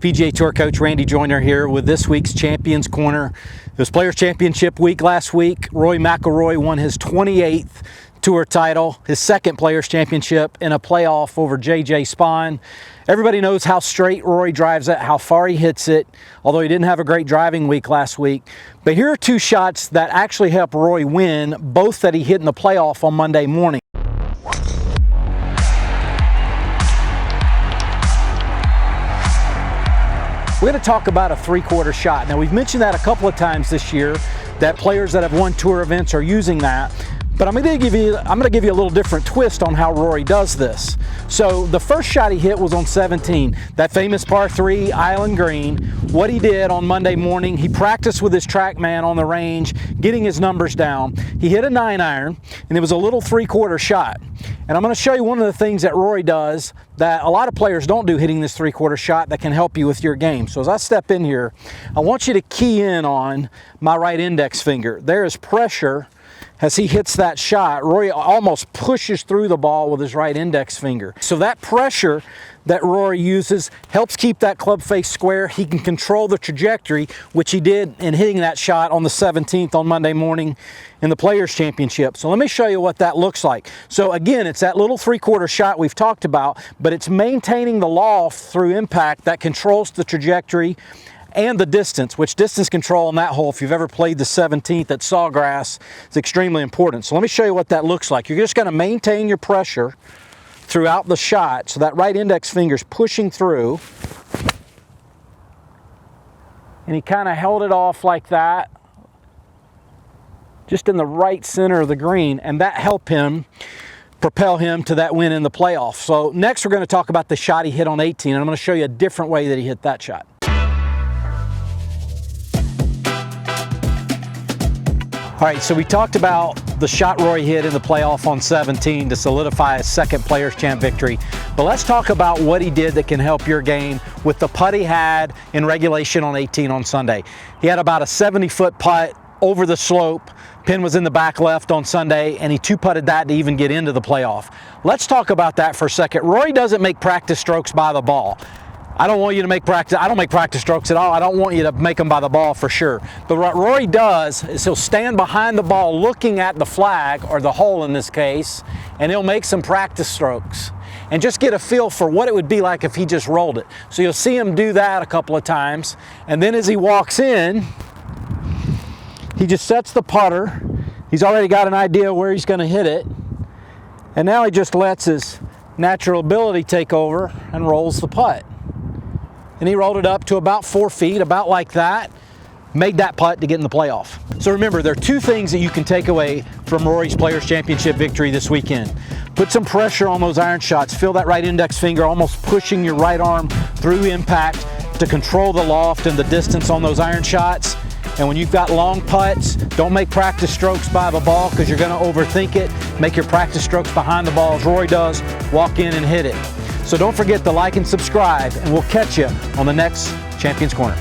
PGA Tour coach Randy Joyner here with this week's Champions Corner. It was Players Championship week last week. Rory McIlroy won his 28th Tour title, his second Players Championship in a playoff over J.J. Spahn. Everybody knows how straight Rory drives it, how far he hits it, although he didn't have a great driving week last week. But here are two shots that actually helped Rory win, both that he hit in the playoff on Monday morning. We're going to talk about a three-quarter shot. Now, we've mentioned that a couple of times this year, that players that have won tour events are using that. But I'm going to give you a little different twist on how Rory does this. So the first shot he hit was on 17, that famous par 3 island green. What he did on Monday morning, he practiced with his TrackMan on the range, getting his numbers down. He hit a 9-iron, and it was a little three-quarter shot. And I'm going to show you one of the things that Rory does that a lot of players don't do hitting this three-quarter shot that can help you with your game. So as I step in here, I want you to key in on my right index finger. There is pressure. As he hits that shot, Rory almost pushes through the ball with his right index finger. So that pressure that Rory uses helps keep that club face square. He can control the trajectory, which he did in hitting that shot on the 17th on Monday morning in the Players Championship. So let me show you what that looks like. So again, it's that little three-quarter shot we've talked about, but it's maintaining the loft through impact that controls the trajectory and the distance, which distance control on that hole, if you've ever played the 17th at Sawgrass, is extremely important. So let me show you what that looks like. You're just going to maintain your pressure throughout the shot, so that right index finger's pushing through. And he kind of held it off like that, just in the right center of the green, and that helped him propel him to that win in the playoff. So next we're going to talk about the shot he hit on 18, and I'm going to show you a different way that he hit that shot. All right, so we talked about the shot Rory hit in the playoff on 17 to solidify his second Players Champ victory. But let's talk about what he did that can help your game with the putt he had in regulation on 18 on Sunday. He had about a 70-foot putt over the slope. Pin was in the back left on Sunday, and he two-putted that to even get into the playoff. Let's talk about that for a second. Rory doesn't make practice strokes by the ball. I don't want you to make practice. I don't make practice strokes at all. I don't want you to make them by the ball for sure. But what Rory does is he'll stand behind the ball looking at the flag, or the hole in this case, and he'll make some practice strokes and just get a feel for what it would be like if he just rolled it. So you'll see him do that a couple of times. And then as he walks in, he just sets the putter. He's already got an idea where he's going to hit it. And now he just lets his natural ability take over and rolls the putt. And he rolled it up to about 4 feet, about like that, made that putt to get in the playoff. So remember, there are two things that you can take away from Rory's Players Championship victory this weekend. Put some pressure on those iron shots. Feel that right index finger almost pushing your right arm through impact to control the loft and the distance on those iron shots. And when you've got long putts, don't make practice strokes by the ball because you're going to overthink it. Make your practice strokes behind the ball as Rory does. Walk in and hit it. So don't forget to like and subscribe, and we'll catch you on the next Champions Corner.